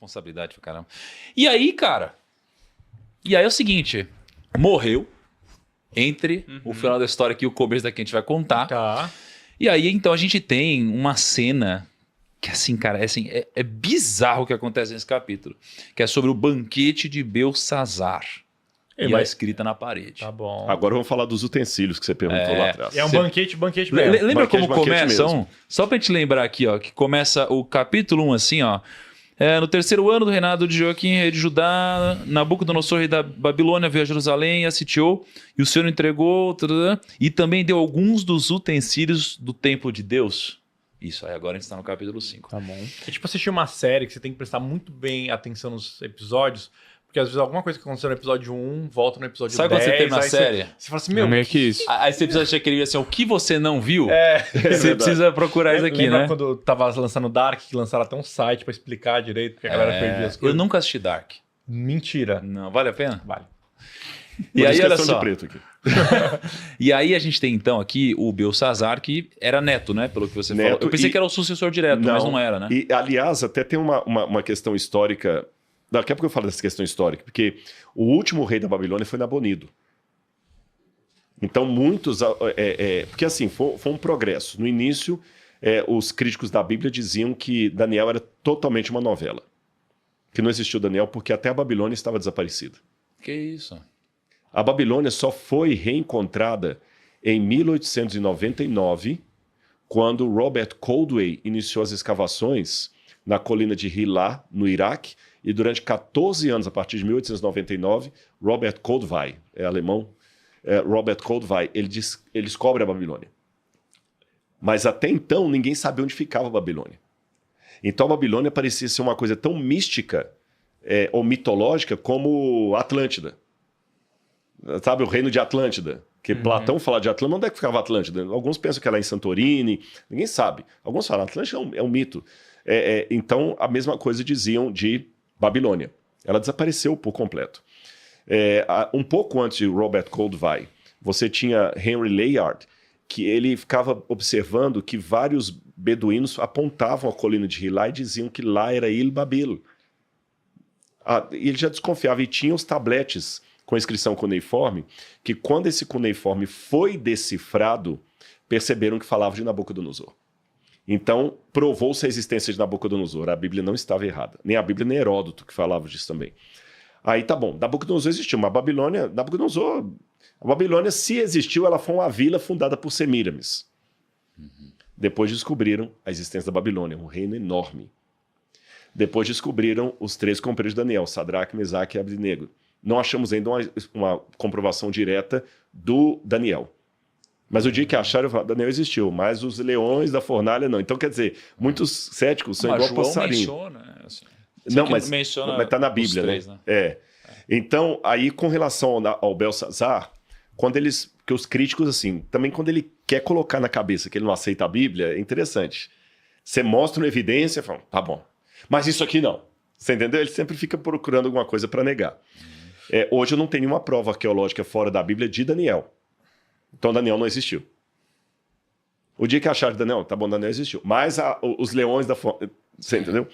Responsabilidade pra caramba. E aí, cara... E aí é o seguinte... Morreu. Entre o final da história aqui e o começo daqui a gente vai contar. Tá. E aí, então, a gente tem uma cena... Que assim, cara, é bizarro o que acontece nesse capítulo. Que é sobre o banquete de Belsazar. E vai a escrita na parede. Tá bom. Agora vamos falar dos utensílios que você perguntou lá atrás. É um banquete mesmo. Lembra como Banquete começa? mesmo. Só pra gente lembrar aqui, ó, que começa o capítulo 1 assim, ó. No terceiro ano do reinado de Joaquim, rei de Judá, Nabucodonosor, rei da Babilônia, veio a Jerusalém e a sitiou, e o Senhor entregou, e também deu alguns dos utensílios do templo de Deus. Isso, aí agora a gente está no capítulo 5. Tá bom. É tipo assistir uma série que você tem que prestar muito bem atenção nos episódios, porque às vezes alguma coisa que aconteceu no episódio 1 volta no episódio 10. Sabe quando você termina a série? Você fala assim, meu... meio que isso. Aí você precisa escrever assim, o que você não viu? É Você precisa procurar isso aqui, Lembra né? quando tava lançando Dark, que lançaram até um site pra explicar direito, porque a galera perdia as Eu coisas? nunca assisti Dark. Mentira. Não, vale a pena? Vale. E aí, olha de só. preto aqui. E aí a gente tem então aqui o Belsazar, que era neto, né? Pelo que você falou. Eu pensei que era o sucessor direto, mas não era, né? E, aliás, até tem uma questão histórica. Daqui a pouco eu falo dessa questão histórica, porque o último rei da Babilônia foi Nabonido. Então, muitos. Porque assim, foi um progresso. No início, os críticos da Bíblia diziam que Daniel era totalmente uma novela. Que não existiu Daniel porque até a Babilônia estava desaparecida. Que isso? A Babilônia só foi reencontrada em 1899, quando Robert Coldway iniciou as escavações na colina de Hilá, no Iraque, e durante 14 anos, a partir de 1899, Robert Koldewey, alemão, Robert Koldewey, ele descobre a Babilônia. Mas até então, ninguém sabia onde ficava a Babilônia. Então a Babilônia parecia ser uma coisa tão mística ou mitológica como Atlântida. Sabe, o reino de Atlântida. Que Platão fala de Atlântida. Onde é que ficava Atlântida? Alguns pensam que ela é em Santorini. Ninguém sabe. Alguns falam Atlântida é um mito. Então, a mesma coisa diziam de Babilônia. Ela desapareceu por completo. Um pouco antes de Robert Koldewey, você tinha Henry Layard, que ele ficava observando que vários beduínos apontavam a colina de Hilá e diziam que lá era Il Babil. E ele já desconfiava. E tinha os tabletes com inscrição cuneiforme, que quando esse cuneiforme foi decifrado, perceberam que falava de Nabucodonosor. Então, provou-se a existência de Nabucodonosor. A Bíblia não estava errada. Nem a Bíblia, nem Heródoto, que falava disso também. Aí tá bom, Nabucodonosor existiu, mas a Babilônia, se existiu, ela foi uma vila fundada por Semíramis. Depois descobriram a existência da Babilônia, um reino enorme. Depois descobriram os 3 companheiros de Daniel, Sadraque, Mesaque e Abednego. Não achamos ainda uma comprovação direta do Daniel. Mas o dia que acharam, Daniel existiu, mas os leões da fornalha não. Então, quer dizer, muitos céticos são igual passarinho. Menciona, assim. Não, mas está na Bíblia, três, né? Então, aí, com relação ao Belsazar, que os críticos, assim, também quando ele quer colocar na cabeça que ele não aceita a Bíblia, é interessante. Você mostra uma evidência e fala, tá bom. Mas isso aqui não. Você entendeu? Ele sempre fica procurando alguma coisa para negar. Hoje eu não tenho nenhuma prova arqueológica fora da Bíblia de Daniel. Então Daniel não existiu. O dia que acharam Daniel, tá bom, Daniel existiu. Mas os leões da... Você entendeu?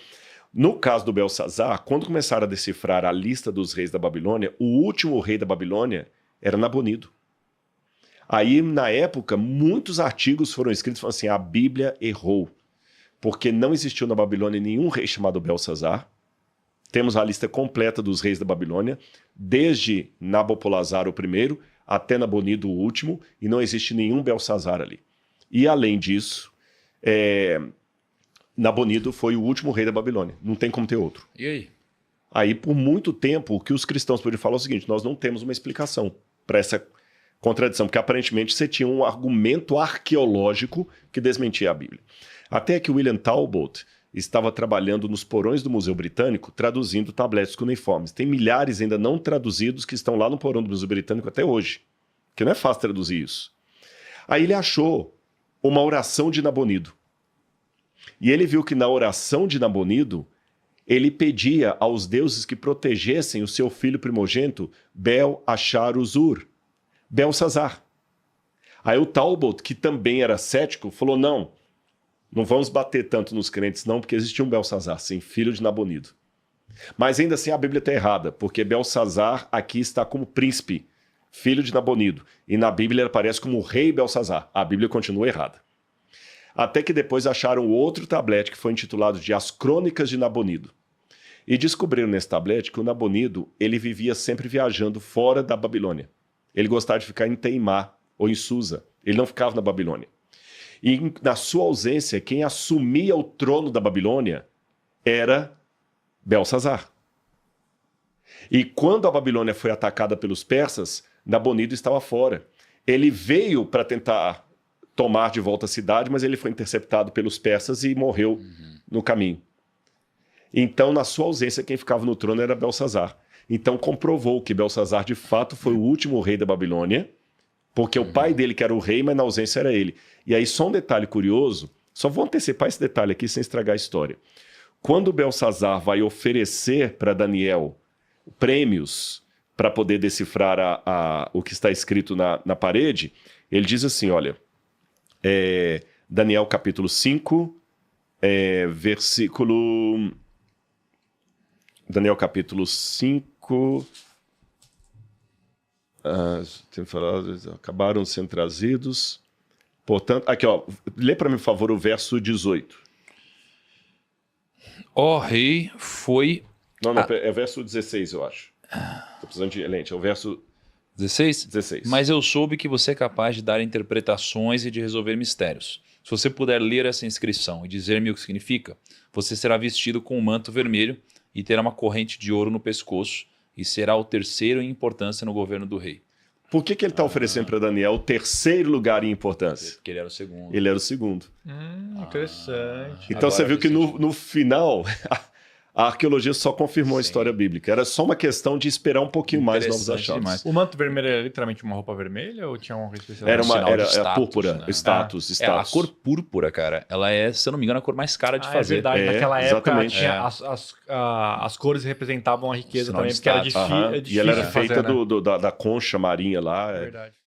No caso do Belsazar, quando começaram a decifrar a lista dos reis da Babilônia, o último rei da Babilônia era Nabonido. Aí, na época, muitos artigos foram escritos falando assim, a Bíblia errou. Porque não existiu na Babilônia nenhum rei chamado Belsazar. Temos a lista completa dos reis da Babilônia, desde Nabopolassar o primeiro até Nabonido o último, e não existe nenhum Belsazar ali. E além disso, Nabonido foi o último rei da Babilônia. Não tem como ter outro. E aí? Aí, por muito tempo, o que os cristãos podiam falar é o seguinte, nós não temos uma explicação para essa contradição, porque aparentemente você tinha um argumento arqueológico que desmentia a Bíblia. Até que William Talbot estava trabalhando nos porões do Museu Britânico, traduzindo tabletes cuneiformes. Tem milhares ainda não traduzidos que estão lá no porão do Museu Britânico até hoje, que não é fácil traduzir isso. Aí ele achou uma oração de Nabonido. E ele viu que na oração de Nabonido, ele pedia aos deuses que protegessem o seu filho primogênito, Bel-Achar-Uzur, Belsazar. Aí o Talbot, que também era cético, falou, não vamos bater tanto nos crentes não, porque existia um Belsazar, sim, filho de Nabonido. Mas ainda assim a Bíblia está errada, porque Belsazar aqui está como príncipe, filho de Nabonido. E na Bíblia ele aparece como o rei Belsazar. A Bíblia continua errada. Até que depois acharam outro tablete que foi intitulado de As Crônicas de Nabonido. E descobriram nesse tablete que o Nabonido ele vivia sempre viajando fora da Babilônia. Ele gostava de ficar em Teimá ou em Susa. Ele não ficava na Babilônia. E na sua ausência, quem assumia o trono da Babilônia era Belsazar. E quando a Babilônia foi atacada pelos persas, Nabonido estava fora. Ele veio para tentar tomar de volta a cidade, mas ele foi interceptado pelos persas e morreu no caminho. Então, na sua ausência, quem ficava no trono era Belsazar. Então, comprovou que Belsazar, de fato, foi o último rei da Babilônia, porque o pai dele que era o rei, mas na ausência era ele. E aí, só um detalhe curioso, só vou antecipar esse detalhe aqui sem estragar a história. Quando Belsazar vai oferecer para Daniel prêmios para poder decifrar o que está escrito na parede, ele diz assim, olha, Daniel capítulo 5, versículo... Daniel capítulo 5... acabaram sendo trazidos. Portanto, aqui, ó, lê para mim, por favor, o verso 18. Ó rei, foi... Não, é o verso 16, eu acho. Tô precisando de lente, é o verso 16? 16. Mas eu soube que você é capaz de dar interpretações e de resolver mistérios. Se você puder ler essa inscrição e dizer-me o que significa, você será vestido com um manto vermelho e terá uma corrente de ouro no pescoço e será o terceiro em importância no governo do rei. Por que ele está oferecendo para Daniel o terceiro lugar em importância? Porque ele era o segundo. Ele era o segundo. Interessante. Então Agora você viu que faz sentido. no final, a arqueologia só confirmou a Sim. história bíblica. Era só uma questão de esperar um pouquinho mais novos Interessante achados. demais. O manto vermelho era literalmente uma roupa vermelha ou tinha uma coisa especial? Era sinal de era status, púrpura, né? status. A cor púrpura, cara, ela é, se eu não me engano, a cor mais cara de É fazer. verdade, É, naquela época exatamente. tinha as cores representavam a riqueza Sinal também, de porque era status. difícil, Aham. é E difícil ela era de fazer, feita né? da concha marinha lá. Verdade.